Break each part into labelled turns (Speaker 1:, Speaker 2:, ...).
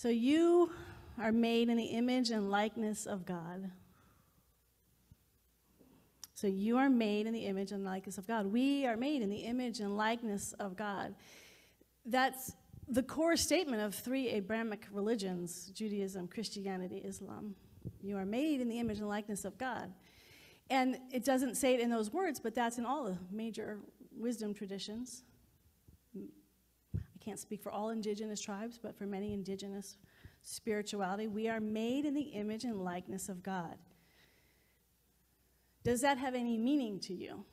Speaker 1: So you are made in the image and likeness of God. So you are made in the image and likeness of God. We are made in the image and likeness of God. That's the core statement of 3 Abrahamic religions: Judaism, Christianity, Islam. You are made in the image and likeness of God. And it doesn't say it in those words, but that's in all the major wisdom traditions. I can't speak for all indigenous tribes, but for many indigenous spirituality, we are made in the image and likeness of God. Does that have any meaning to you?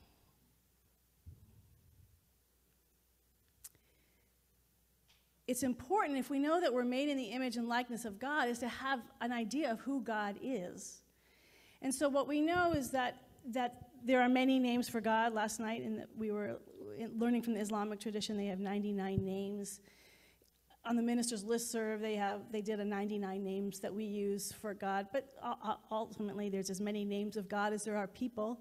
Speaker 1: It's important, if we know that we're made in the image and likeness of God, is to have an idea of who God is. And so what we know is that there are many names for God. Last night we were learning from the Islamic tradition, they have 99 names. On the minister's listserv, they did a 99 names that we use for God, but ultimately there's as many names of God as there are people,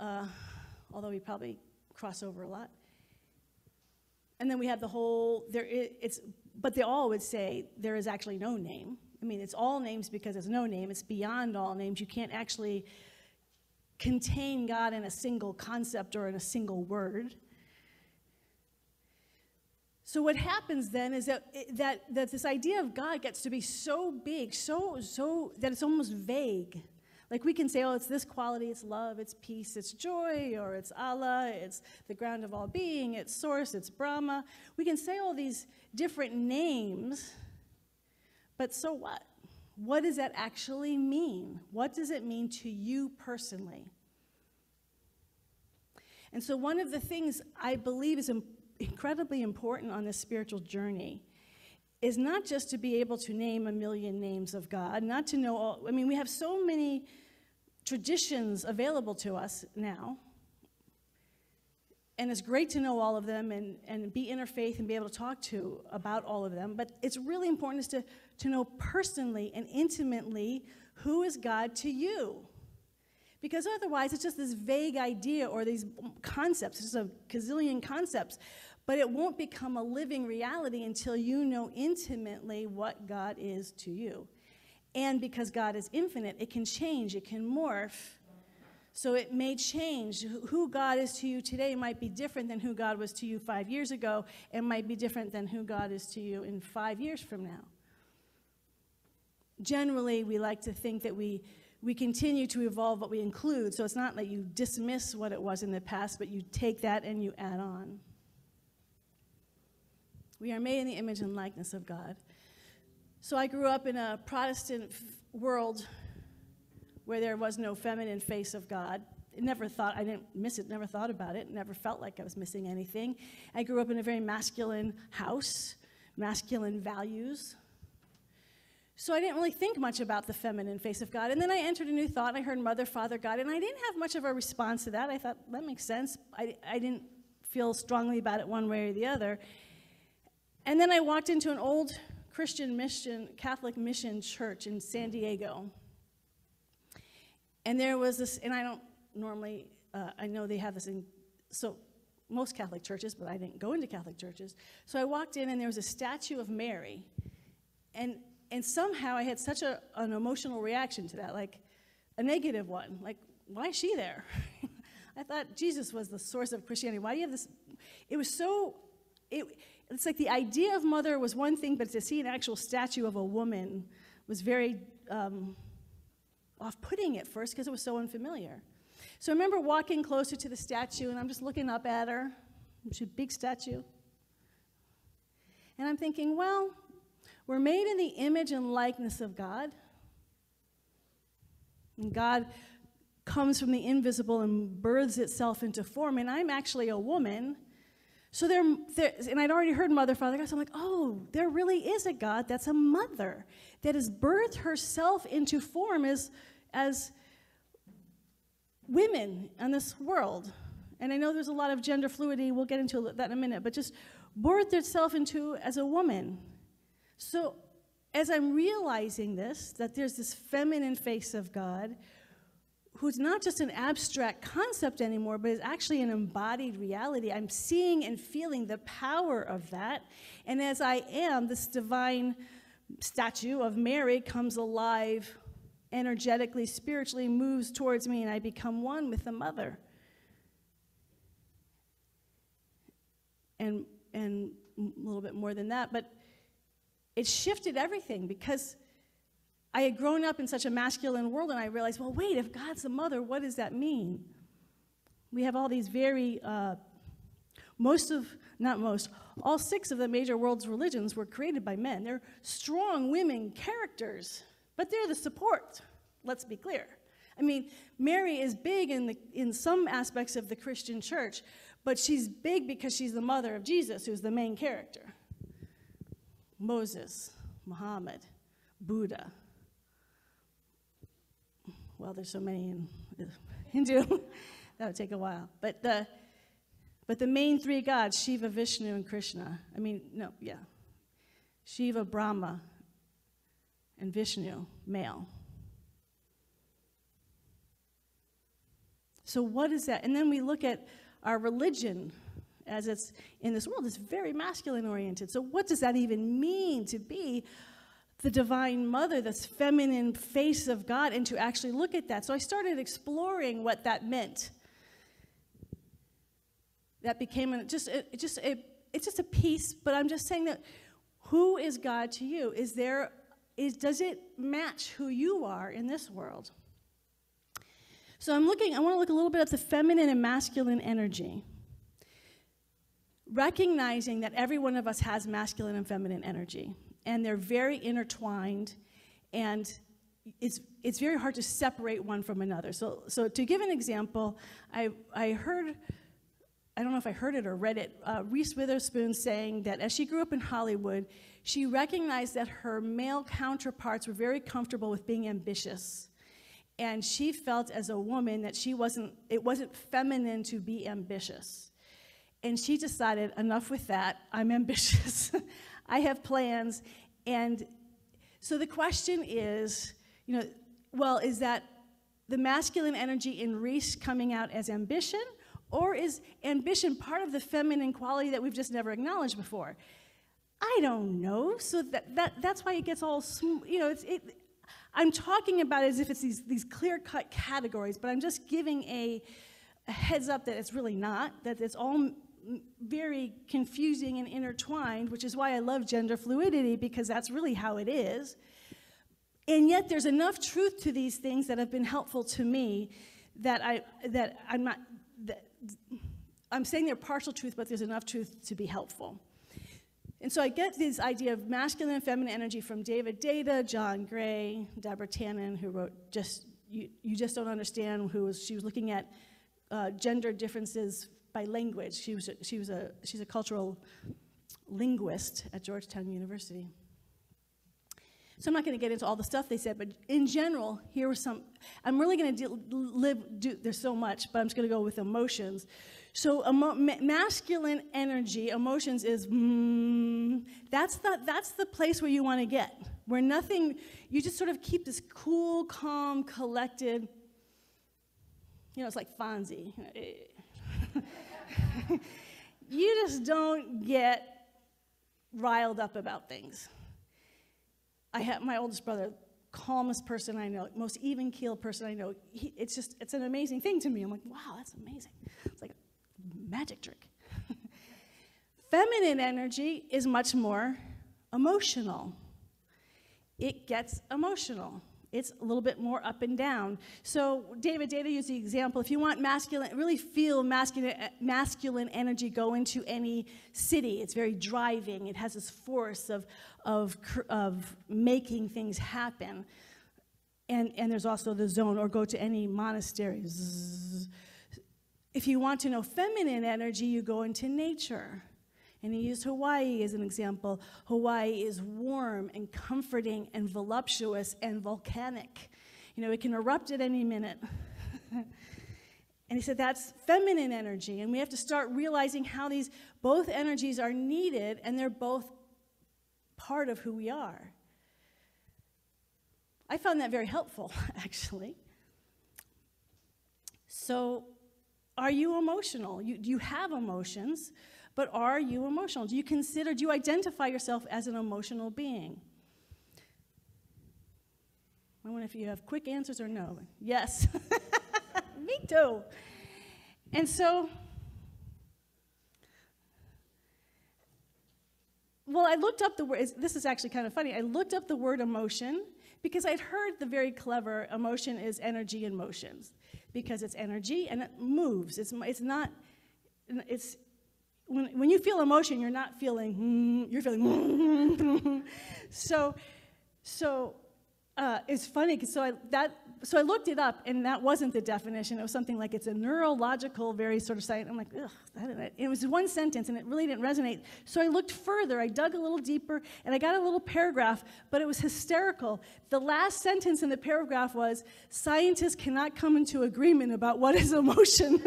Speaker 1: although we probably cross over a lot. And then we have the whole, but they all would say there is actually no name. I mean, it's all names because there's no name. It's beyond all names. You can't actually contain God in a single concept or in a single word. So what happens then is that this idea of God gets to be so big, so that it's almost vague. Like we can say, oh, it's this quality, it's love, it's peace, it's joy, or it's Allah, it's the ground of all being, it's source, it's Brahma. We can say all these different names, but so what? What does that actually mean? What does it mean to you personally? And so one of the things I believe is incredibly important on this spiritual journey is not just to be able to name a million names of God, not to know all, I mean, we have so many traditions available to us now, and it's great to know all of them and be interfaith and be able to talk about all of them, but it's really important is to know personally and intimately who is God to you. Because otherwise it's just this vague idea or these concepts, just a gazillion concepts, but it won't become a living reality until you know intimately what God is to you. And because God is infinite, it can change, it can morph. So it may change. Who God is to you today might be different than who God was to you 5 years ago, and might be different than who God is to you in 5 years from now. Generally, we like to think that we continue to evolve what we include, so it's not that you dismiss what it was in the past, but you take that and you add on. We are made in the image and likeness of God. So I grew up in a Protestant world where there was no feminine face of God. I didn't miss it, never thought about it, never felt like I was missing anything. I grew up in a very masculine house, masculine values. So I didn't really think much about the feminine face of God. And then I entered a new thought, and I heard Mother, Father, God, and I didn't have much of a response to that. I thought, that makes sense. I didn't feel strongly about it one way or the other. And then I walked into an old Christian mission, Catholic mission church in San Diego. And there was this, and I don't normally, I know they have this in, so most Catholic churches, but I didn't go into Catholic churches. So I walked in, and there was a statue of Mary. And somehow I had such an emotional reaction to that, like a negative one. Like, why is she there? I thought Jesus was the source of Christianity. Why do you have this? It was so, it's like the idea of mother was one thing, but to see an actual statue of a woman was very off-putting at first because it was so unfamiliar. So I remember walking closer to the statue, and I'm just looking up at her. She's a big statue. And I'm thinking, well, we're made in the image and likeness of God. And God comes from the invisible and births itself into form, and I'm actually a woman. So and I'd already heard Mother, Father, God, so I'm like, oh, there really is a God that's a mother that has birthed herself into form as women in this world. And I know there's a lot of gender fluidity, we'll get into that in a minute, but just birthed itself into as a woman. So as I'm realizing this, that there's this feminine face of God, who's not just an abstract concept anymore, but is actually an embodied reality. I'm seeing and feeling the power of that. And as I am, this divine statue of Mary comes alive, energetically, spiritually moves towards me, and I become one with the mother. And a little bit more than that, but it shifted everything because I had grown up in such a masculine world, and I realized, well, wait, if God's the mother, what does that mean? We have all these very, all 6 of the major world's religions were created by men. They're strong women characters, but they're the support, let's be clear. I mean, Mary is big in some aspects of the Christian church, but she's big because she's the mother of Jesus, who's the main character. Moses, Muhammad, Buddha. Well, there's so many in Hindu. That would take a while. But the main 3 gods, Shiva, Vishnu, and Krishna. Shiva, Brahma, and Vishnu, male. So what is that? And then we look at our religion as it's in this world. It's very masculine oriented. So what does that even mean to be the divine mother, this feminine face of God, and to actually look at that? So I started exploring what that meant. That became it's just a piece, but I'm just saying that who is God to you? Does it match who you are in this world? So I want to look a little bit at the feminine and masculine energy. Recognizing that every one of us has masculine and feminine energy, and they're very intertwined, and it's very hard to separate one from another. So to give an example, I heard, I don't know if I heard it or read it, Reese Witherspoon saying that as she grew up in Hollywood, she recognized that her male counterparts were very comfortable with being ambitious. And she felt as a woman that it wasn't feminine to be ambitious. And she decided, enough with that, I'm ambitious. I have plans. And so the question is, is that the masculine energy in Reese coming out as ambition? Or is ambition part of the feminine quality that we've just never acknowledged before? I don't know. So that's why it gets all, I'm talking about it as if it's these clear-cut categories, but I'm just giving a heads up that it's really not, that it's all very confusing and intertwined, which is why I love gender fluidity, because that's really how it is. And yet there's enough truth to these things that have been helpful to me I'm saying they're partial truth, but there's enough truth to be helpful. And so I get this idea of masculine and feminine energy from David Data, John Gray, Deborah Tannen, who wrote You Just Don't Understand, she was looking at gender differences by language. She's a cultural linguist at Georgetown University. So I'm not going to get into all the stuff they said, but in general, here were some. I'm really going to there's so much, but I'm just going to go with emotions. So masculine energy, emotions is, that's the place where you want to get, where nothing, you just sort of keep this cool, calm, collected, it's like Fonzie. You just don't get riled up about things. I have my oldest brother, calmest person I know, most even-keeled person I know. It's an amazing thing to me. I'm like, wow, that's amazing. It's like a magic trick. Feminine energy is much more emotional. It gets emotional. It's a little bit more up and down. So David Data used the example, if you want really feel masculine energy go into any city, it's very driving. It has this force of making things happen. And there's also the zone, or go to any monastery. Zzz. If you want to know feminine energy, you go into nature. And he used Hawaii as an example. Hawaii is warm and comforting and voluptuous and volcanic. It can erupt at any minute. And he said that's feminine energy. And we have to start realizing how both energies are needed, and they're both part of who we are. I found that very helpful, actually. So, are you emotional? You have emotions. But are you emotional? Do you identify yourself as an emotional being? I wonder if you have quick answers or no. Yes. Me too. And so, well, I looked up the word. This is actually kind of funny. I looked up the word emotion because I'd heard the very clever emotion is energy in motions, because it's energy and it moves. It's not, it's, when you feel emotion, you're not feeling, you're feeling, so it's funny, because so I looked it up, and that wasn't the definition. It was something like it's a neurological, very sort of science. I'm like, ugh, it was one sentence, and it really didn't resonate. So I looked further, I dug a little deeper, and I got a little paragraph, but it was hysterical. The last sentence in the paragraph was, scientists cannot come into agreement about what is emotion.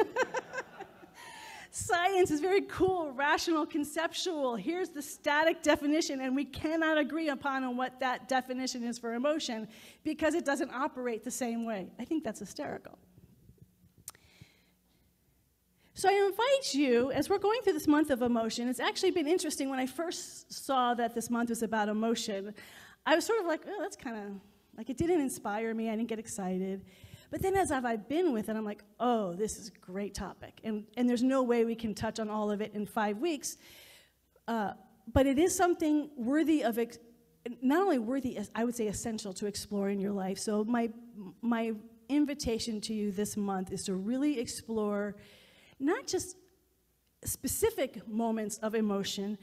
Speaker 1: Science is very cool, rational, conceptual. Here's the static definition, and we cannot agree upon on what that definition is for emotion because it doesn't operate the same way. I think that's hysterical. So I invite you, as we're going through this month of emotion, it's actually been interesting. When I first saw that this month was about emotion, I was sort of like, oh, that's kind of, like, it didn't inspire me. I didn't get excited. But then as I've been with it, I'm like, oh, this is a great topic. And there's no way we can touch on all of it in 5 weeks. But it is something worthy of, not only worthy, I would say essential to explore in your life. So my invitation to you this month is to really explore not just specific moments of emotion,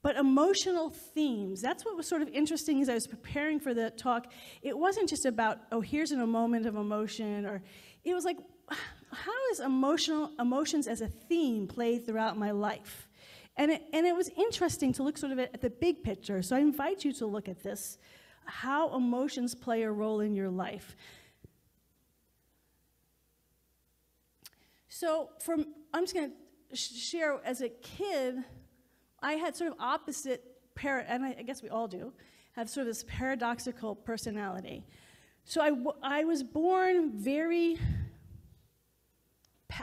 Speaker 1: but emotional themes. That's what was sort of interesting as I was preparing for the talk. It wasn't just about, oh, here's a moment of emotion, or it was like, how is emotions as a theme played throughout my life? And it was interesting to look sort of at the big picture. So I invite you to look at this, how emotions play a role in your life. So I'm just going to share, as a kid, I had sort of opposite, and I guess we all do, have sort of this paradoxical personality. So I was born very,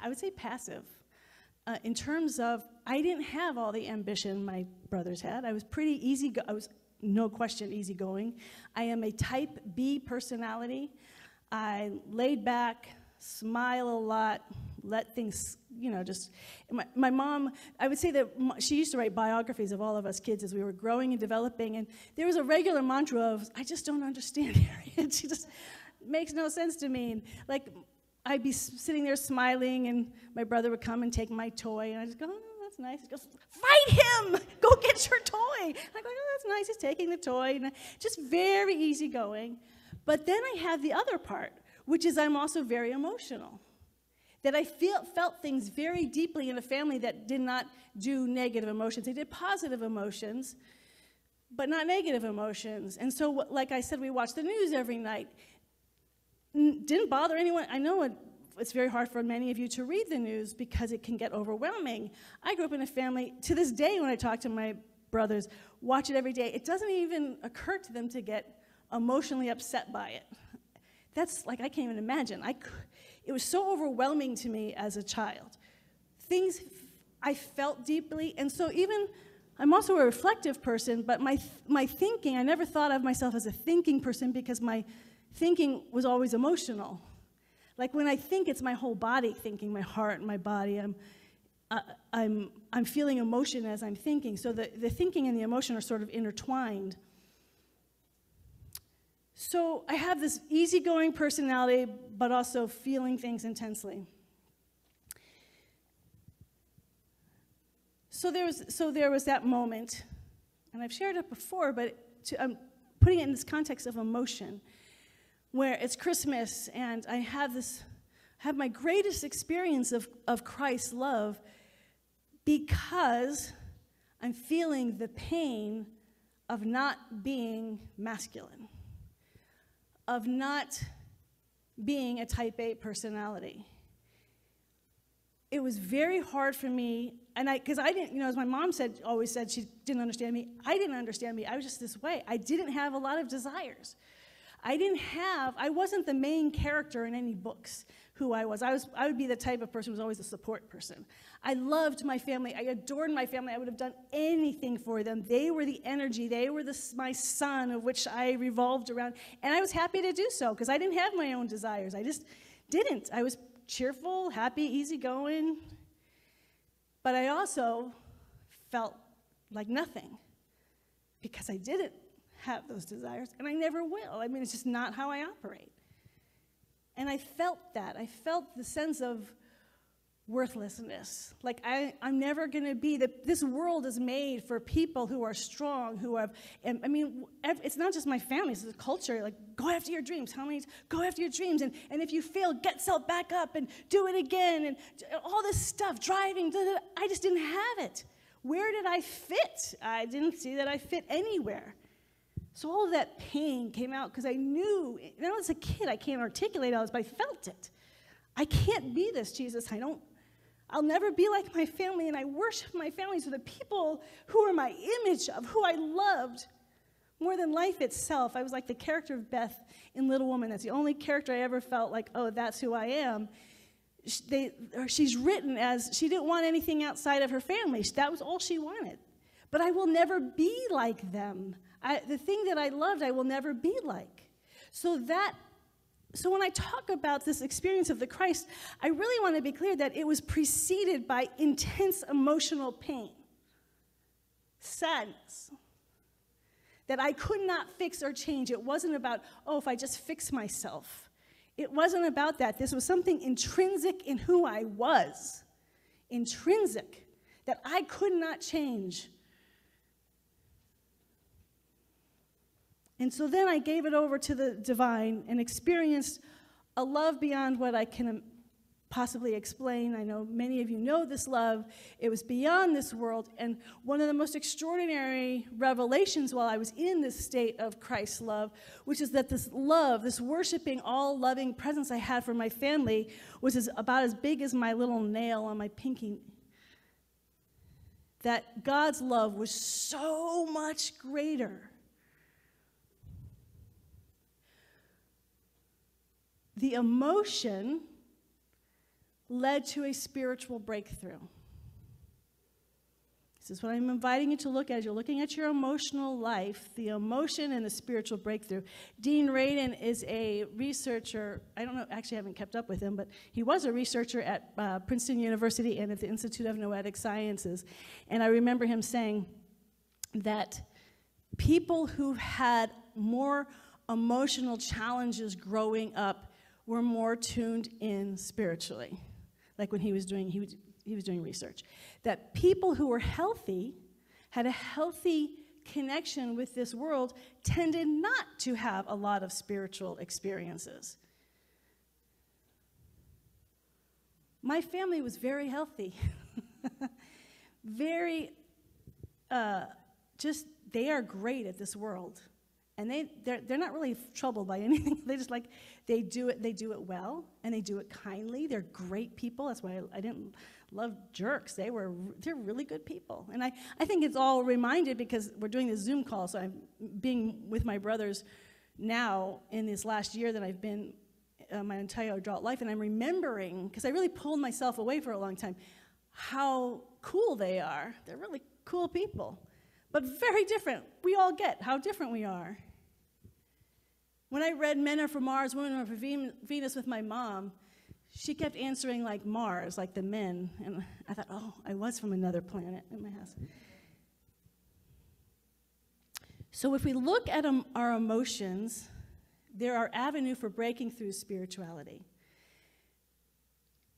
Speaker 1: I would say passive, in terms of I didn't have all the ambition my brothers had. I was pretty I was, no question, easygoing. I am a type B personality. I laid back, smile a lot, let things, just, my mom, I would say that she used to write biographies of all of us kids as we were growing and developing, and there was a regular mantra of, I just don't understand Harriet. She just makes no sense to me. And, like, I'd be sitting there smiling, and my brother would come and take my toy, and I just go, oh, that's nice. He goes, fight him! Go get your toy! I go, oh, that's nice, he's taking the toy. And just very easygoing. But then I have the other part, which is I'm also very emotional. That I felt things very deeply in a family that did not do negative emotions. They did positive emotions, but not negative emotions. And so, like I said, we watched the news every night. Didn't bother anyone. I know it's very hard for many of you to read the news because it can get overwhelming. I grew up in a family, to this day when I talk to my brothers, watch it every day. It doesn't even occur to them to get emotionally upset by it. That's like, I can't even imagine. It was so overwhelming to me as a child. Things I felt deeply, and so I'm also a reflective person, but my thinking, I never thought of myself as a thinking person because my thinking was always emotional. Like when I think, it's my whole body thinking, my heart and my body. I'm feeling emotion as I'm thinking, so the thinking and the emotion are sort of intertwined. So I have this easygoing personality, but also feeling things intensely. So there was that moment, and I've shared it before, but I'm putting it in this context of emotion, where it's Christmas, and I have my greatest experience of Christ's love because I'm feeling the pain of not being masculine, of not being a type A personality. It was very hard for me, and because I didn't, as my mom always said she didn't understand me, I didn't understand me. I was just this way. I didn't have a lot of desires. I wasn't the main character in any books who I was. I would be the type of person who was always a support person. I loved my family. I adored my family. I would have done anything for them. They were the energy. They were my sun of which I revolved around. And I was happy to do so because I didn't have my own desires. I just didn't. I was cheerful, happy, easygoing. But I also felt like nothing because I didn't have those desires, and I never will. I mean, it's just not how I operate. And I felt that. I felt the sense of worthlessness. Like, I'm never going to be, this world is made for people who are strong, who have, and I mean, it's not just my family, it's the culture. Like, go after your dreams. Go after your dreams. And if you fail, get yourself back up and do it again. And all this stuff, driving, I just didn't have it. Where did I fit? I didn't see that I fit anywhere. So all of that pain came out because I knew, and as a kid, I can't articulate all this, but I felt it. I can't be this, Jesus. I'll never be like my family, and I worship my family. So the people who are my image of, who I loved more than life itself. I was like the character of Beth in Little Woman. That's the only character I ever felt like, oh, that's who I am. She's written as she didn't want anything outside of her family. That was all she wanted. But I will never be like them. The thing that I loved, I will never be like. So when I talk about this experience of the Christ, I really want to be clear that it was preceded by intense emotional pain, sadness, that I could not fix or change. It wasn't about, oh, if I just fix myself. It wasn't about that. This was something intrinsic in who I was, intrinsic, that I could not change. And so then I gave it over to the divine and experienced a love beyond what I can possibly explain. I know many of you know this love. It was beyond this world. And one of the most extraordinary revelations while I was in this state of Christ's love, which is that this love, this worshiping, all loving presence I had for my family was about as big as my little nail on my pinky. That God's love was so much greater. The emotion led to a spiritual breakthrough. This is what I'm inviting you to look at. As you're looking at your emotional life, the emotion and the spiritual breakthrough. Dean Radin is a researcher. I don't know, actually I haven't kept up with him, but he was a researcher at Princeton University and at the Institute of Noetic Sciences. And I remember him saying that people who had more emotional challenges growing up were more tuned in spiritually, like when he was doing research. That people who were healthy, had a healthy connection with this world, tended not to have a lot of spiritual experiences. My family was very healthy. Very, they are great at this world. And they're not really troubled by anything. They do it well, and they do it kindly. They're great people. That's why I didn't love jerks. They're really good people. And I think it's all reminded because we're doing this Zoom call, so I'm being with my brothers now in this last year that I've been my entire adult life, and I'm remembering, because I really pulled myself away for a long time, how cool they are. They're really cool people. But very different. We all get how different we are. When I read Men Are From Mars, Women Are From Venus with my mom, she kept answering like Mars, like the men. And I thought, oh, I was from another planet in my house. So if we look at our emotions, they're our avenue for breaking through spirituality.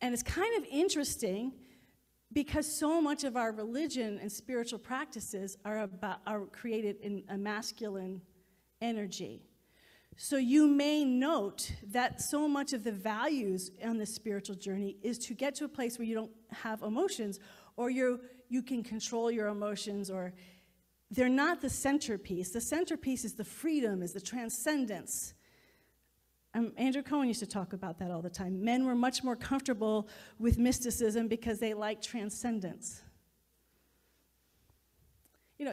Speaker 1: And it's kind of interesting because so much of our religion and spiritual practices are created in a masculine energy. So you may note that so much of the values on the spiritual journey is to get to a place where you don't have emotions, or you can control your emotions, or they're not the centerpiece. The centerpiece is the freedom, is the transcendence. Andrew Cohen used to talk about that all the time. Men were much more comfortable with mysticism because they liked transcendence.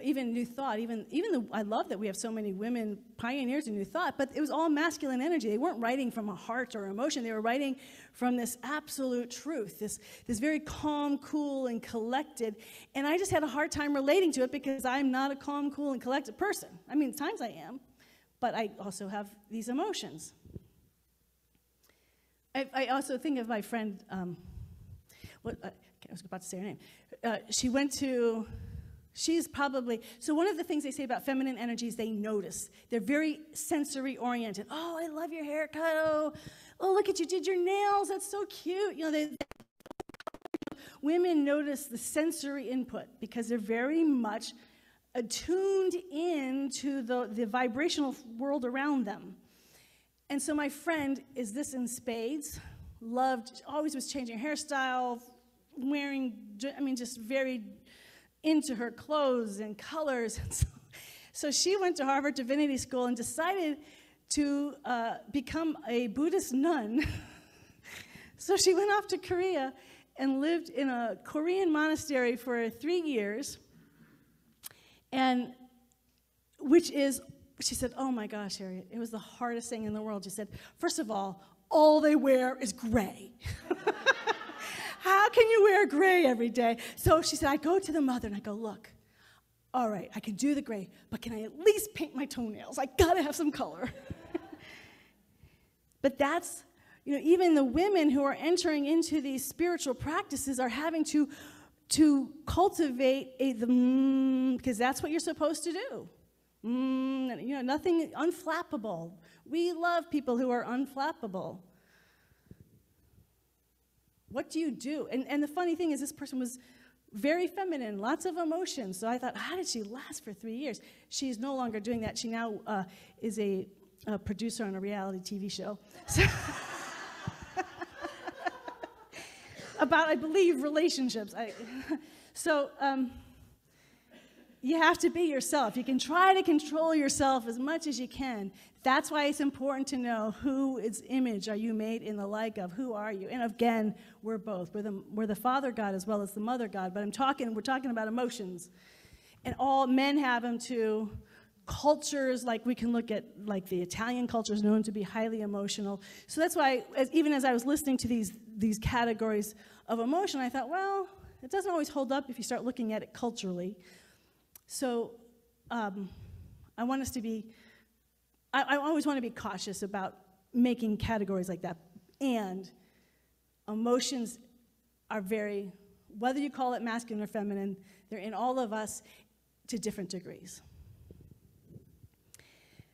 Speaker 1: even New Thought, I love that we have so many women pioneers in New Thought, but it was all masculine energy. They weren't writing from a heart or emotion. They were writing from this absolute truth, this very calm, cool, and collected. And I just had a hard time relating to it because I'm not a calm, cool, and collected person. I mean, at times I am, but I also have these emotions. I also think of my friend, I was about to say her name. She's probably, so one of the things they say about feminine energy is they notice. They're very sensory oriented. Oh, I love your haircut. Oh, look at you did your nails. That's so cute. Women notice the sensory input because they're very much attuned into the vibrational world around them. And so my friend is this in spades, always was changing hairstyle, wearing, just very into her clothes and colors. And so she went to Harvard Divinity School and decided to become a Buddhist nun. So she went off to Korea and lived in a Korean monastery for 3 years, and she said, oh my gosh, Harriet, it was the hardest thing in the world. She said, first of all they wear is gray. How can you wear gray every day? So she said, I go to the mother and I go, look, all right, I can do the gray, but can I at least paint my toenails? I gotta have some color. But that's, even the women who are entering into these spiritual practices are having to cultivate because that's what you're supposed to do. Nothing unflappable. We love people who are unflappable. What do you do? And the funny thing is this person was very feminine, lots of emotions. So I thought, how did she last for 3 years? She's no longer doing that. She now is a producer on a reality TV show. So about, I believe, relationships. You have to be yourself. You can try to control yourself as much as you can. That's why it's important to know whose image are you made in the like of. Who are you? And again, we're both. We're the Father God as well as the Mother God. But we're talking about emotions. And all men have them too. Cultures, like we can look at, like the Italian culture is known to be highly emotional. So that's why, even as I was listening to these categories of emotion, I thought, well, it doesn't always hold up if you start looking at it culturally. So I want us to be, I always want to be cautious about making categories like that. And emotions are whether you call it masculine or feminine, they're in all of us to different degrees.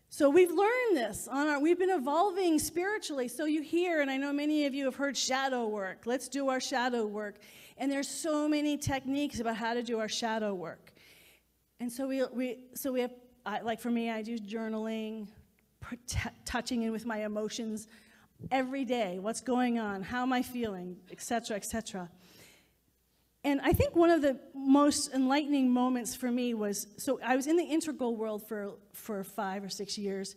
Speaker 1: So we've learned this, we've been evolving spiritually. So you hear, and I know many of you have heard shadow work. Let's do our shadow work. And there's so many techniques about how to do our shadow work. And so we have, like for me, I do journaling, touching in with my emotions every day. What's going on? How am I feeling? Et cetera, et cetera. And I think one of the most enlightening moments for me was, so I was in the integral world for 5 or 6 years,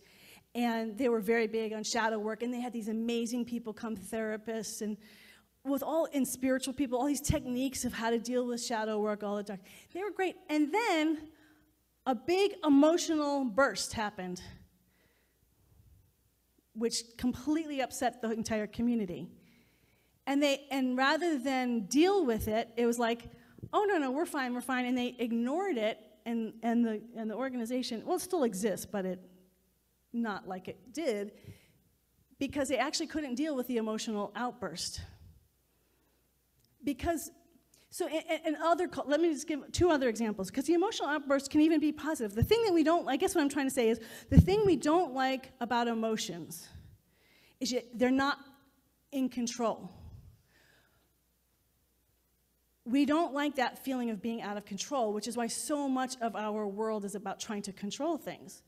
Speaker 1: and they were very big on shadow work, and they had these amazing people come, therapists, and and spiritual people, all these techniques of how to deal with shadow work, all the time. They were great. And then a big emotional burst happened, which completely upset the entire community. And rather than deal with it, it was like, oh, no, we're fine. And they ignored it, and the organization, well, it still exists, but not like it did, because they actually couldn't deal with the emotional outburst. Let me just give 2 other examples, because the emotional outburst can even be positive. The thing that I guess what I'm trying to say is, the thing we don't like about emotions is they're not in control. We don't like that feeling of being out of control, which is why so much of our world is about trying to control things.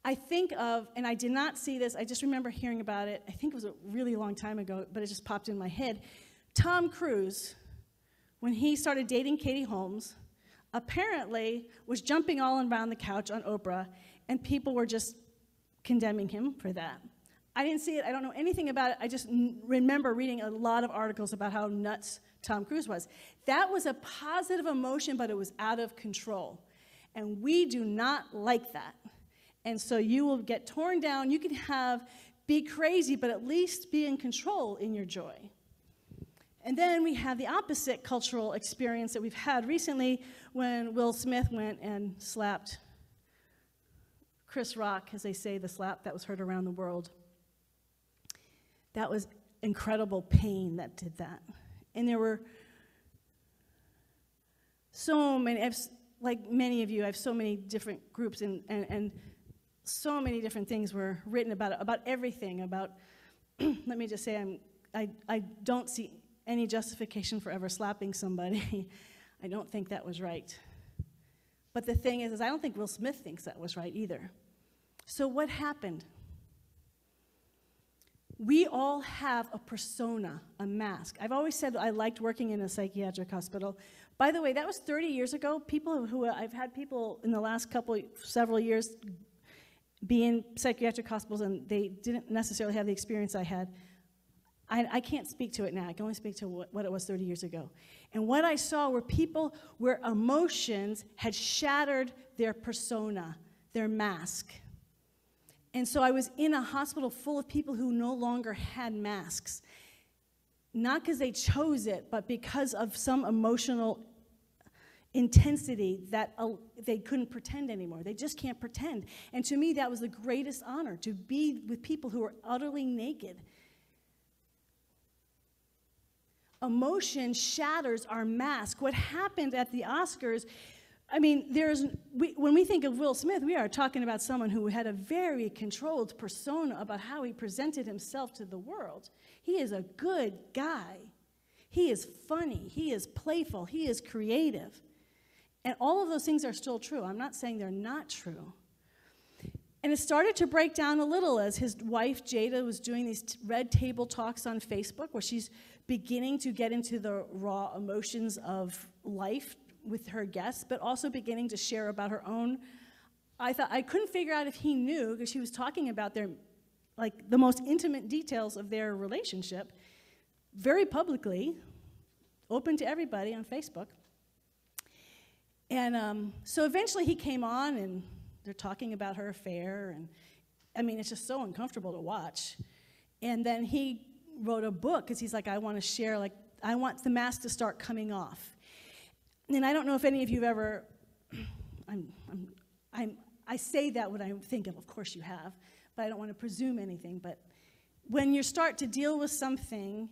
Speaker 1: I think of, and I did not see this, I just remember hearing about it, I think it was a really long time ago, but it just popped in my head. Tom Cruise, when he started dating Katie Holmes, apparently was jumping all around the couch on Oprah, and people were just condemning him for that. I didn't see it. I don't know anything about it. I just remember reading a lot of articles about how nuts Tom Cruise was. That was a positive emotion, but it was out of control. And we do not like that. And so you will get torn down. You can be crazy, but at least be in control in your joy. And then we have the opposite cultural experience that we've had recently when Will Smith went and slapped Chris Rock, as they say, the slap that was heard around the world. That was incredible pain that did that. And there were so many, like many of you, I have so many different groups and so many different things were written about everything, about, let me just say, I don't see any justification for ever slapping somebody. I don't think that was right. But the thing is I don't think Will Smith thinks that was right either. So what happened? We all have a persona, a mask. I've always said I liked working in a psychiatric hospital. By the way, that was 30 years ago. I've had people in the last several years be in psychiatric hospitals, and they didn't necessarily have the experience I had. I can't speak to it now. I can only speak to what it was 30 years ago. And what I saw were people where emotions had shattered their persona, their mask. And so I was in a hospital full of people who no longer had masks. Not because they chose it, but because of some emotional intensity that they couldn't pretend anymore. They just can't pretend. And to me, that was the greatest honor, to be with people who were utterly naked. Emotion shatters our mask. What happened at the Oscars, I mean, when we think of Will Smith, we are talking about someone who had a very controlled persona about how he presented himself to the world. He is a good guy. He is funny. He is playful. He is creative. And all of those things are still true. I'm not saying they're not true. And it started to break down a little as his wife, Jada, was doing these red table talks on Facebook where she's beginning to get into the raw emotions of life with her guests, but also beginning to share about her own. I couldn't figure out if he knew, because she was talking about the most intimate details of their relationship, very publicly, open to everybody on Facebook. And so eventually he came on, and they're talking about her affair, and I mean, it's just so uncomfortable to watch. And then he wrote a book, because he's like, I want to share, I want the mask to start coming off. And I don't know if any of you have ever, I say that when I think of course you have, but I don't want to presume anything. But when you start to deal with something,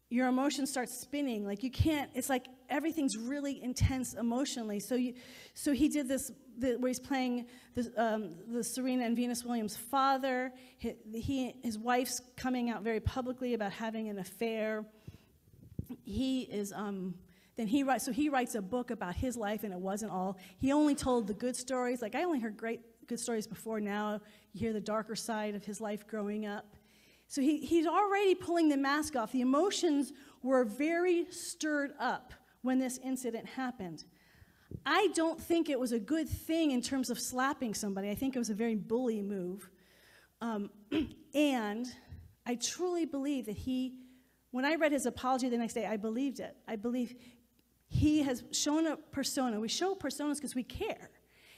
Speaker 1: your emotions start spinning. Like you can't, it's like everything's really intense emotionally. So he did this, where he's playing the Serena and Venus Williams' father. His wife's coming out very publicly about having an affair. He writes a book about his life, and it wasn't all. He only told the good stories. Like, I only heard good stories before. Now you hear the darker side of his life growing up. So he's already pulling the mask off. The emotions were very stirred up when this incident happened. I don't think it was a good thing in terms of slapping somebody. I think it was a very bully move. And I truly believe that when I read his apology the next day, I believed it. I believe he has shown a persona. We show personas because we care.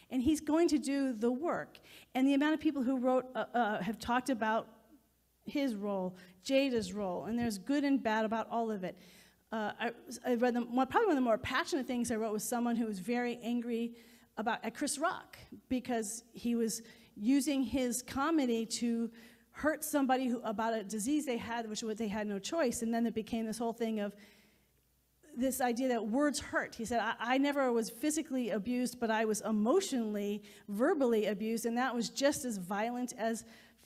Speaker 1: And he's going to do the work. And the amount of people who have talked about his role, Jada's role, and there's good and bad about all of it. I read probably one of the more passionate things I wrote was someone who was very angry at Chris Rock because he was using his comedy to hurt somebody about a disease they had, which they had no choice. And then it became this whole thing of this idea that words hurt. He said, I never was physically abused, but I was emotionally, verbally abused, and that was just as violent as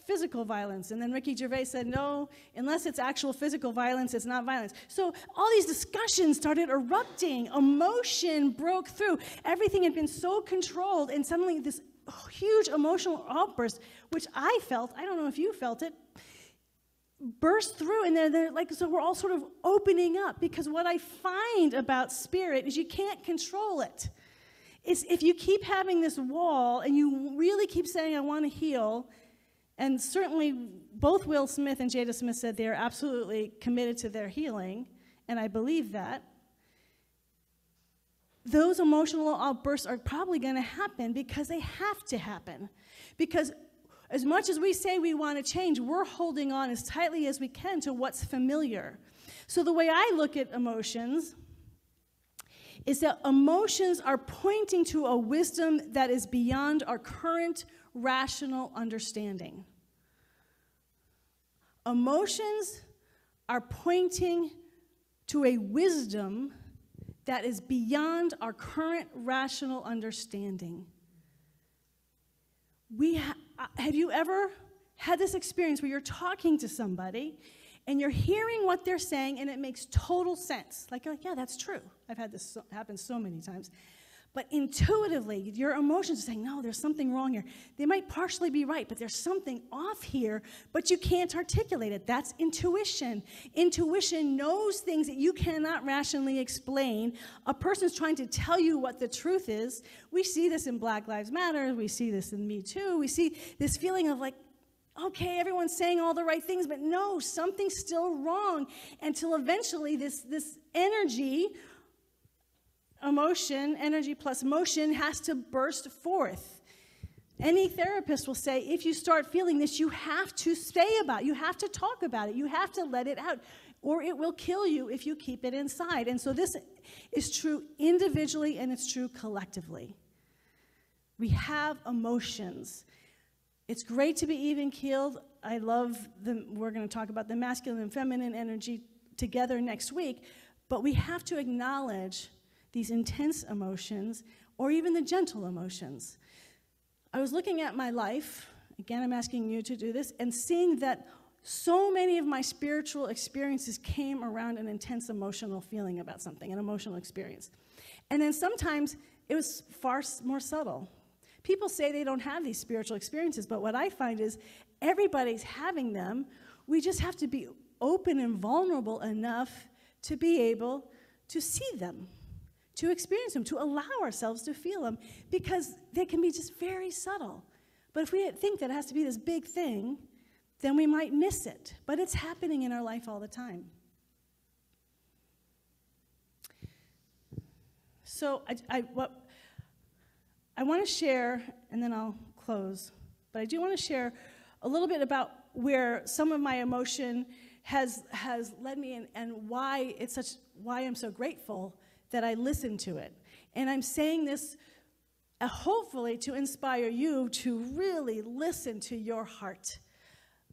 Speaker 1: physical violence. And then Ricky Gervais said, no, unless it's actual physical violence, it's not violence. So all these discussions started erupting. Emotion broke through. Everything had been so controlled, and suddenly this huge emotional outburst, which I felt, I don't know if you felt it, burst through, and they're like, so we're all sort of opening up, because what I find about spirit is you can't control it. It's if you keep having this wall, and you really keep saying, I want to heal, And certainly, both Will Smith and Jada Smith said they are absolutely committed to their healing, and I believe that. Those emotional outbursts are probably going to happen because they have to happen. Because as much as we say we want to change, we're holding on as tightly as we can to what's familiar. So the way I look at emotions is that emotions are pointing to a wisdom that is beyond our current rational understanding. Emotions are pointing to a wisdom that is beyond our current rational understanding. Have you ever had this experience where you're talking to somebody and you're hearing what they're saying and it makes total sense? Like, yeah, that's true. I've had this happen so many times. But intuitively, your emotions are saying, no, there's something wrong here. They might partially be right, but there's something off here, but you can't articulate it. That's intuition. Intuition knows things that you cannot rationally explain. A person's trying to tell you what the truth is. We see this in Black Lives Matter. We see this in Me Too. We see this feeling of like, okay, everyone's saying all the right things, but no, something's still wrong, until eventually this energy plus motion has to burst forth. Any therapist will say, if you start feeling this, you have to say about it. You have to talk about it. You have to let it out, or it will kill you if you keep it inside. And so this is true individually, and it's true collectively. We have emotions. It's great to be even-keeled. I love we're going to talk about the masculine and feminine energy together next week, but we have to acknowledge these intense emotions, or even the gentle emotions. I was looking at my life, again, I'm asking you to do this, and seeing that so many of my spiritual experiences came around an intense emotional feeling about something, an emotional experience. And then sometimes it was far more subtle. People say they don't have these spiritual experiences, but what I find is everybody's having them. We just have to be open and vulnerable enough to be able to see them, to experience them, to allow ourselves to feel them, because they can be just very subtle. But if we think that it has to be this big thing, then we might miss it. But it's happening in our life all the time. So I want to share, and then I'll close, but I do want to share a little bit about where some of my emotion has led me, and why I'm so grateful that I listened to it. And I'm saying this hopefully to inspire you to really listen to your heart.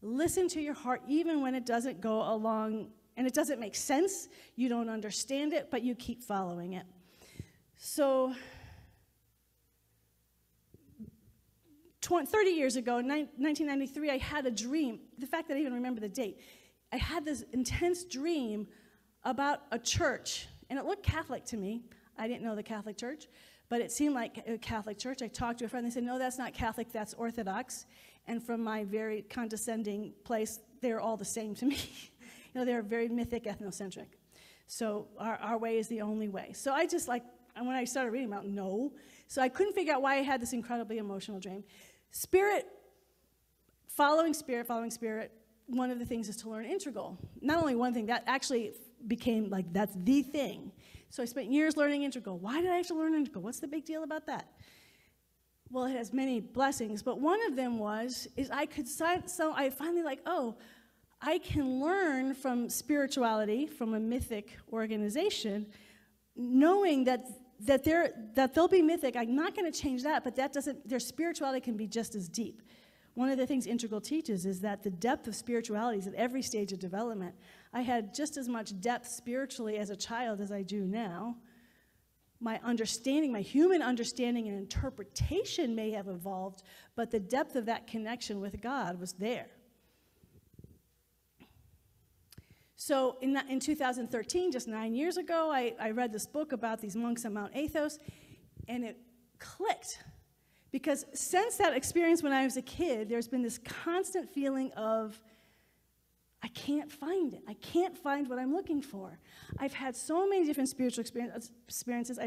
Speaker 1: Listen to your heart even when it doesn't go along and it doesn't make sense, you don't understand it, but you keep following it. So 30 years ago, in 1993, I had a dream. The fact that I even remember the date, I had this intense dream about a church. And it looked Catholic to me. I didn't know the Catholic Church, but it seemed like a Catholic church. I talked to a friend. They said, no, that's not Catholic, that's Orthodox. And from my very condescending place, they're all the same to me. They're very mythic, ethnocentric. So our way is the only way. So I just when I started reading about, no. So I couldn't figure out why I had this incredibly emotional dream. Following spirit, one of the things is to learn integral. Not only one thing, that actually became that's the thing. So I spent years learning integral. Why did I have to learn integral? What's the big deal about that? Well, it has many blessings, but one of them I finally I can learn from spirituality, from a mythic organization, knowing that they'll be mythic. I'm not going to change that, but their spirituality can be just as deep. One of the things Integral teaches is that the depth of spirituality is at every stage of development. I had just as much depth spiritually as a child as I do now. My understanding, my human understanding and interpretation may have evolved, but the depth of that connection with God was there. So in 2013, just 9 years ago, I read this book about these monks on Mount Athos, and it clicked. Because since that experience when I was a kid, there's been this constant feeling of, I can't find it. I can't find what I'm looking for. I've had so many different spiritual experiences.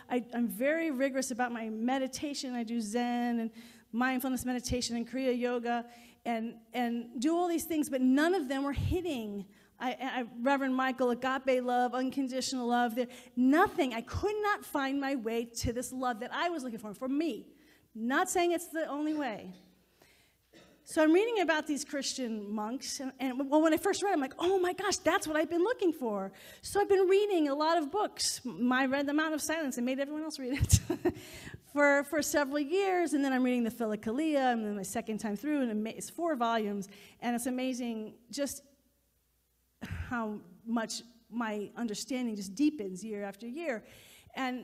Speaker 1: I'm very rigorous about my meditation. I do Zen and mindfulness meditation and Kriya yoga and do all these things, but none of them were hitting. Reverend Michael, agape love, unconditional love, nothing. I could not find my way to this love that I was looking for me. Not saying it's the only way. So I'm reading about these Christian monks, and when I first read it, I'm like, oh my gosh, that's what I've been looking for. So I've been reading a lot of books. I read The Mount of Silence and made everyone else read it for several years, and then I'm reading the Philokalia, and then my second time through, and it's 4 volumes, and it's amazing just how much my understanding just deepens year after year. And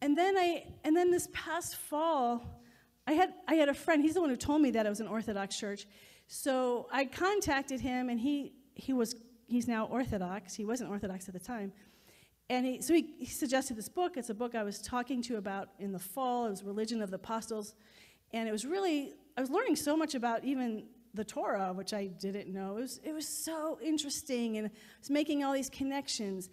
Speaker 1: then this past fall, I had a friend, he's the one who told me that it was an Orthodox church. So I contacted him, and he's now Orthodox. He wasn't Orthodox at the time. And he suggested this book. It's a book I was talking to about in the fall. It was Religion of the Apostles. And it was really, I was learning so much about even the Torah, which I didn't know. It was so interesting, and I was making all these connections.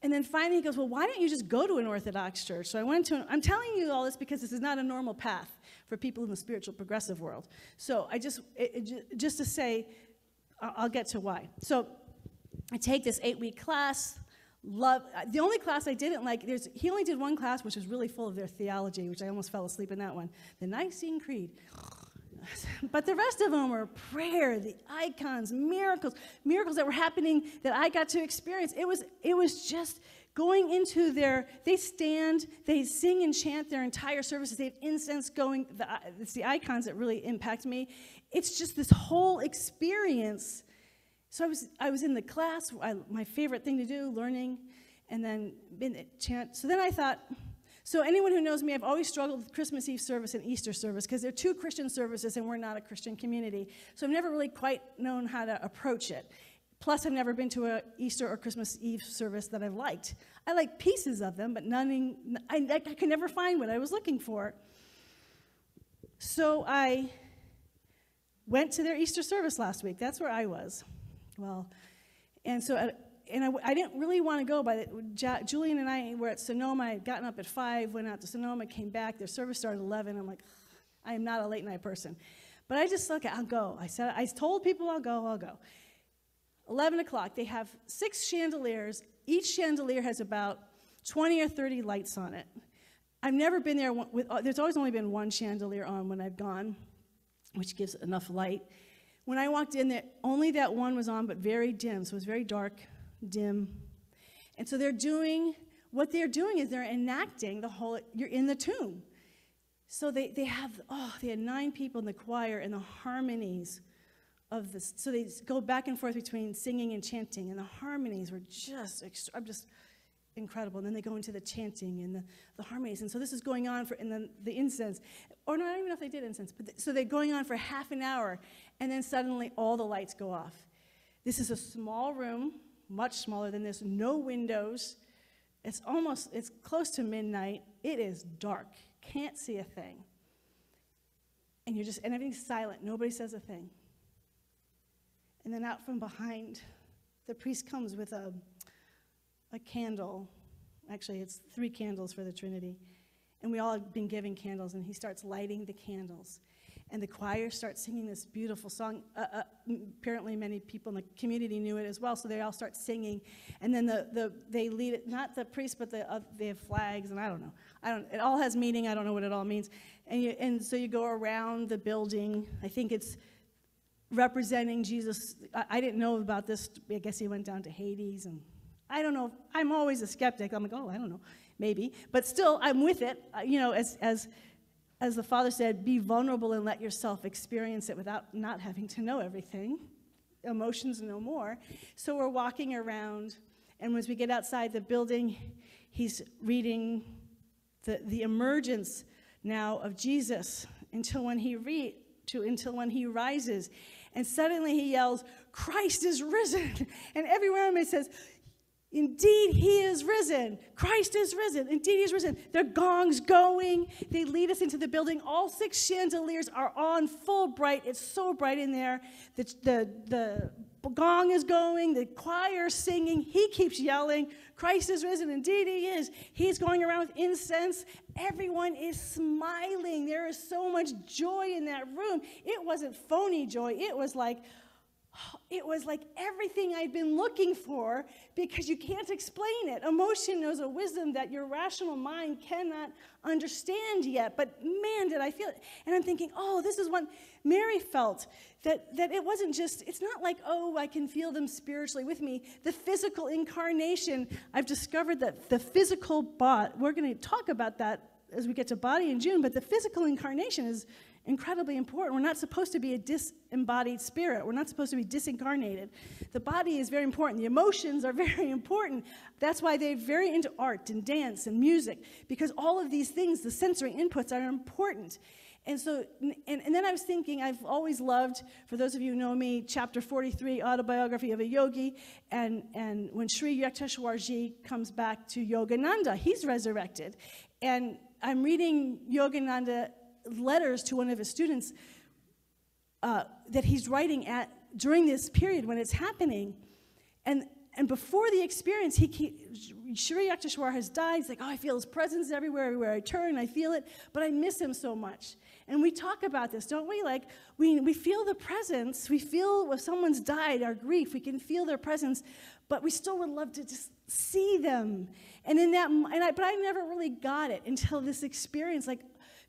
Speaker 1: And then finally he goes, well, why don't you just go to an Orthodox church? So I went to I'm telling you all this because this is not a normal path for people in the spiritual progressive world. So I just to say, I'll get to why. So I take this 8-week class. The only class I didn't like, he only did one class, which was really full of their theology, which I almost fell asleep in that one. The Nicene Creed. But the rest of them were prayer, the icons, miracles that were happening that I got to experience. It was just going into they sing and chant their entire services. They have incense going. It's the icons that really impact me. It's just this whole experience. So I was in the class, my favorite thing to do, learning, and then chant. So then I thought, so anyone who knows me, I've always struggled with Christmas Eve service and Easter service because they're 2 Christian services and we're not a Christian community. So I've never really quite known how to approach it. Plus, I've never been to an Easter or Christmas Eve service that I've liked. I like pieces of them, but I could never find what I was looking for. So I went to their Easter service last week. That's where I was. Well, and so I didn't really want to go, but Julian and I were at Sonoma. I had gotten up at 5, went out to Sonoma, came back. Their service started at 11. I'm like, I am not a late night person. But I just, okay, I'll go. I told people I'll go. 11 o'clock, they have 6 chandeliers. Each chandelier has about 20 or 30 lights on it. I've never been there there's always only been 1 chandelier on when I've gone, which gives enough light. When I walked in there, only that one was on, but very dim, so it was very dark, dim. And so what they're doing is they're enacting you're in the tomb. So they had 9 people in the choir, and the harmonies of this, so they go back and forth between singing and chanting, and the harmonies were just incredible. And then they go into the chanting and the harmonies, and so this is going on and then the incense, or no, I don't even know if they did incense, but so they're going on for half an hour, and then suddenly all the lights go off. This is a small room, much smaller than this, no windows. It's close to midnight. It is dark, can't see a thing. And everything's silent, nobody says a thing. And then out from behind, the priest comes with a candle. Actually, it's 3 candles for the Trinity. And we all have been given candles, and he starts lighting the candles. And the choir starts singing this beautiful song. Apparently, many people in the community knew it as well, so they all start singing. And then they lead it, not the priest, but they have flags, and I don't know. It all has meaning. I don't know what it all means. And so you go around the building. I think it's representing Jesus. I didn't know about this. I guess he went down to Hades, and I don't know. I'm always a skeptic. I'm like, oh, I don't know, maybe. But still, I'm with it. As the Father said, be vulnerable and let yourself experience it without not having to know everything. Emotions no more. So we're walking around, and as we get outside the building, he's reading the emergence now of Jesus until when he rises. And suddenly he yells, Christ is risen. And everywhere it says, indeed, he is risen. Christ is risen. Indeed, he is risen. Their gongs going. They lead us into the building. All 6 chandeliers are on full bright. It's so bright in there. The gong is going, the choir singing, he keeps yelling, Christ is risen, indeed he is. He's going around with incense. Everyone is smiling. There is so much joy in that room. It wasn't phony joy. It was like everything I'd been looking for, because you can't explain it. Emotion knows a wisdom that your rational mind cannot understand yet. But man, did I feel it. And I'm thinking, oh, this is what Mary felt, that it wasn't just, it's not like, oh, I can feel them spiritually with me. The physical incarnation, I've discovered that the physical body, we're going to talk about that as we get to body in June, but the physical incarnation is incredibly important. We're not supposed to be a disembodied spirit. We're not supposed to be disincarnated. The body is very important. The emotions are very important. That's why they're very into art and dance and music, because all of these things, the sensory inputs, are important. And so, and then I was thinking, I've always loved, for those of you who know me, chapter 43, Autobiography of a Yogi, and when Sri Yukteswarji comes back to Yogananda, he's resurrected. And I'm reading Yogananda letters to one of his students that he's writing at during this period when it's happening. And before the experience, Sri Yukteswar has died. He's like, oh, I feel his presence everywhere I turn, I feel it, but I miss him so much. And we talk about this, don't we? Like, we feel the presence, we feel if someone's died, our grief, we can feel their presence, but we still would love to just see them. And in that, but I never really got it until this experience, like,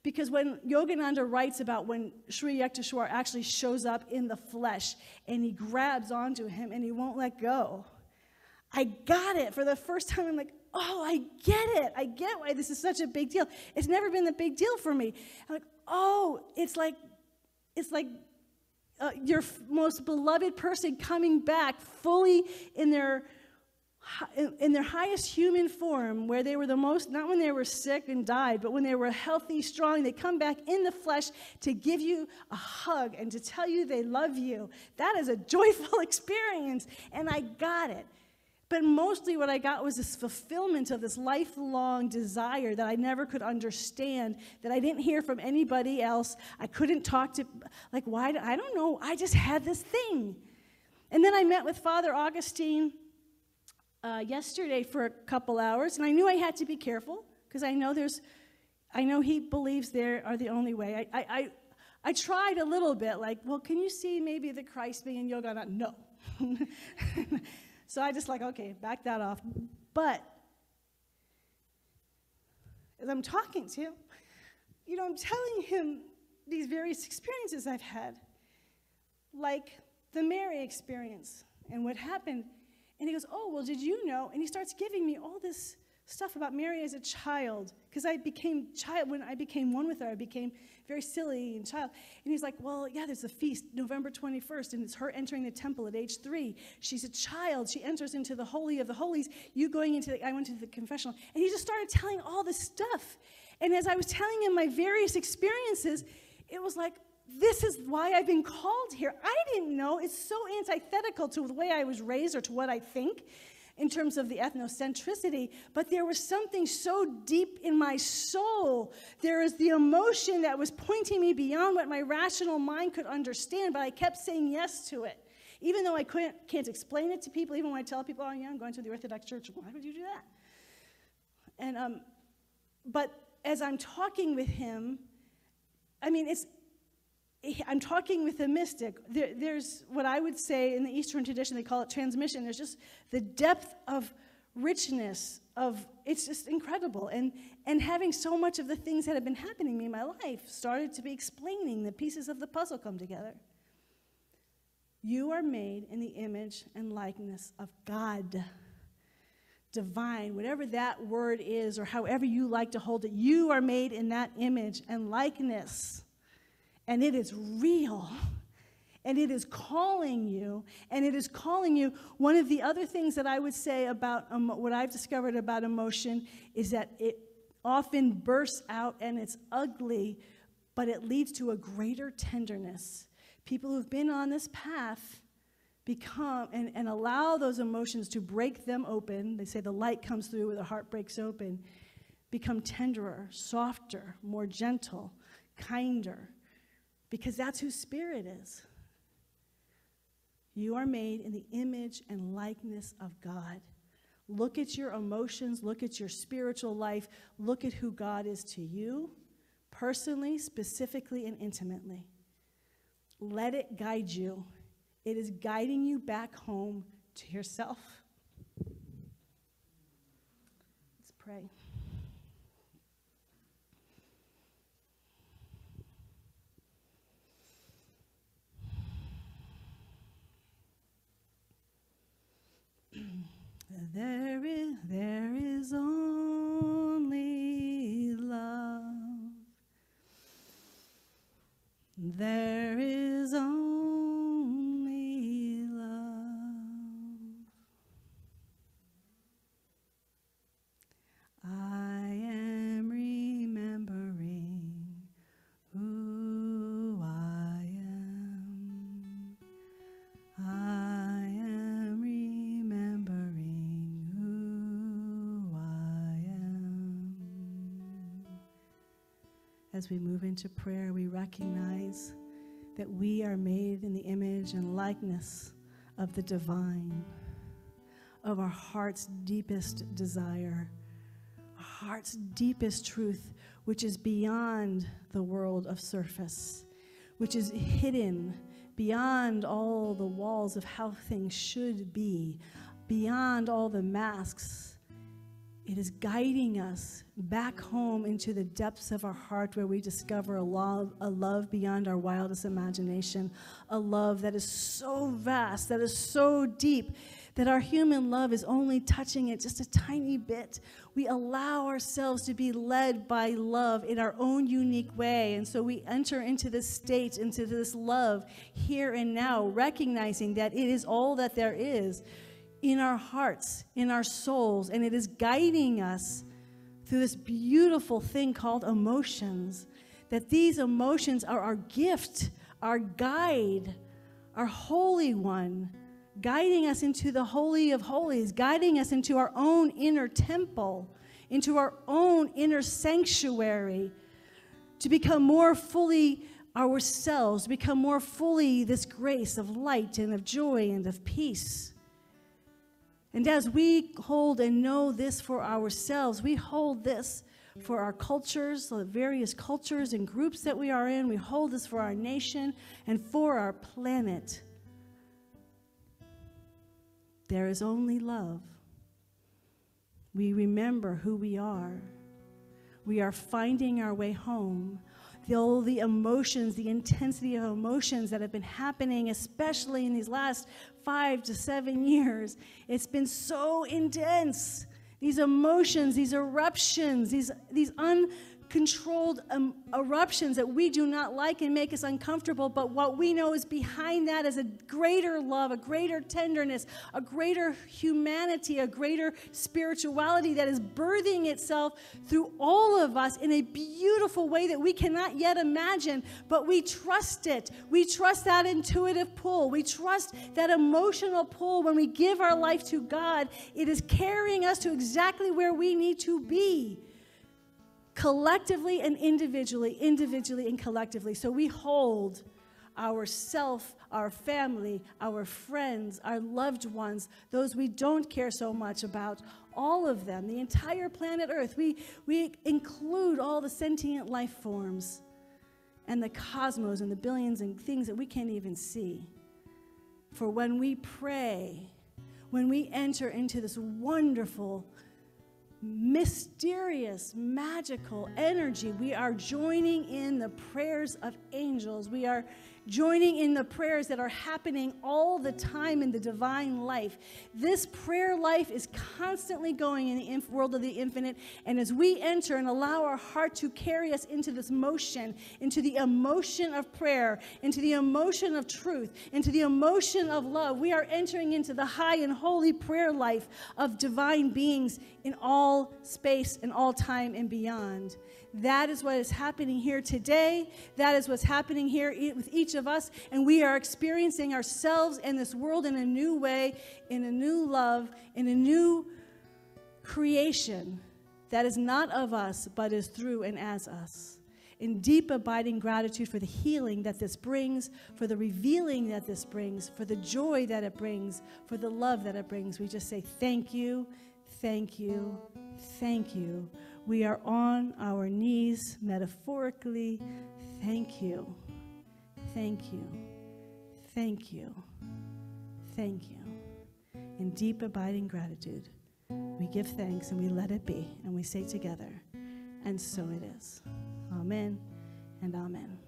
Speaker 1: because when Yogananda writes about when Sri Yukteswar actually shows up in the flesh and he grabs onto him and he won't let go, I got it for the first time. I'm like, oh, I get it. I get why this is such a big deal. It's never been a big deal for me. I'm like, oh, it's like your most beloved person coming back fully in their highest human form, where they were the most, not when they were sick and died, but when they were healthy, strong, they come back in the flesh to give you a hug and to tell you they love you. That is a joyful experience, and I got it. But mostly what I got was this fulfillment of this lifelong desire that I never could understand, that I didn't hear from anybody else. I couldn't talk to, like, why, I don't know, I just had this thing. And then I met with Father Augustine yesterday for a couple hours, and I knew I had to be careful, because I know he believes they are the only way. I tried a little bit, like, well, can you see maybe the Christ being in yoga? No. So I just like, okay, back that off. But as I'm talking to him, I'm telling him these various experiences I've had, like the Mary experience and what happened. And he goes, oh, well, did you know? And he starts giving me all this stuff about Mary as a child, because when I became one with her, I became very silly and child. And he's like, well, yeah, there's a feast, November 21st, and it's her entering the temple at age 3. She's a child. She enters into the Holy of the Holies. I went to the confessional. And he just started telling all this stuff. And as I was telling him my various experiences, it was like, this is why I've been called here. I didn't know. It's so antithetical to the way I was raised or to what I think in terms of the ethnocentricity, but there was something so deep in my soul. There is the emotion that was pointing me beyond what my rational mind could understand, but I kept saying yes to it. Even though I can't explain it to people, even when I tell people, oh yeah, I'm going to the Orthodox Church, why would you do that? And but as I'm talking with him, I'm talking with a mystic. There's what I would say in the Eastern tradition, they call it transmission. There's just the depth of richness it's just incredible. And having so much of the things that have been happening to me in my life started to be explaining, the pieces of the puzzle come together. You are made in the image and likeness of God. Divine, whatever that word is, or however you like to hold it, you are made in that image and likeness. And it is real, and it is calling you, One of the other things that I would say about what I've discovered about emotion is that it often bursts out and it's ugly, but it leads to a greater tenderness. People who've been on this path become, and allow those emotions to break them open. They say the light comes through where the heart breaks open. Become tenderer, softer, more gentle, kinder. Because that's who spirit is. You are made in the image and likeness of God. Look at your emotions. Look at your spiritual life. Look at who God is to you, personally, specifically, and intimately. Let it guide you. It is guiding you back home to yourself. Let's pray. There is only love. There is only love. I am remembering who I am. I am remembering who I am. As we move into prayer, we recognize that we are made in the image and likeness of the divine, of our heart's deepest desire, our heart's deepest truth, which is beyond the world of surface, which is hidden beyond all the walls of how things should be, beyond all the masks. It is guiding us back home into the depths of our heart, where we discover a love beyond our wildest imagination, a love that is so vast, that is so deep, that our human love is only touching it just a tiny bit. We allow ourselves to be led by love in our own unique way. And so we enter into this state, into this love here and now, recognizing that it is all that there is in our hearts, in our souls, and it is guiding us through this beautiful thing called emotions, that these emotions are our gift, our guide, our Holy One, guiding us into the Holy of Holies, guiding us into our own inner temple, into our own inner sanctuary, to become more fully ourselves, to become more fully this grace of light and of joy and of peace. And as we hold and know this for ourselves, we hold this for our cultures, the various cultures and groups that we are in. We hold this for our nation and for our planet. There is only love. We remember who we are. We are finding our way home. All the emotions, the intensity of emotions that have been happening, especially in these last 5 to 7 years, it's been so intense. These emotions, these eruptions, these uncontrolled eruptions that we do not like and make us uncomfortable, but what we know is behind that is a greater love, a greater tenderness, a greater humanity, a greater spirituality that is birthing itself through all of us in a beautiful way that we cannot yet imagine, but we trust it. We trust that intuitive pull. We trust that emotional pull. When we give our life to God, it is carrying us to exactly where we need to be. Collectively and individually and collectively. So we hold ourself, our family, our friends, our loved ones, those we don't care so much about, all of them, the entire planet Earth. We include all the sentient life forms and the cosmos and the billions and things that we can't even see. For when we pray, when we enter into this wonderful, mysterious, magical energy, we are joining in the prayers of angels. We are joining in the prayers that are happening all the time in the divine life. This prayer life is constantly going in the world of the infinite, and as we enter and allow our heart to carry us into this motion, into the emotion of prayer, into the emotion of truth, into the emotion of love, we are entering into the high and holy prayer life of divine beings in all space and all time and beyond. That is what is happening here today. That is what's happening here with each of us. And we are experiencing ourselves and this world in a new way, in a new love, in a new creation that is not of us, but is through and as us. in deep abiding gratitude for the healing that this brings, for the revealing that this brings, for the joy that it brings, for the love that it brings. We just say thank you, thank you, thank you. We are on our knees metaphorically. Thank you, thank you, thank you, thank you. In deep abiding gratitude, we give thanks and we let it be, and we say together, and so it is. Amen and amen.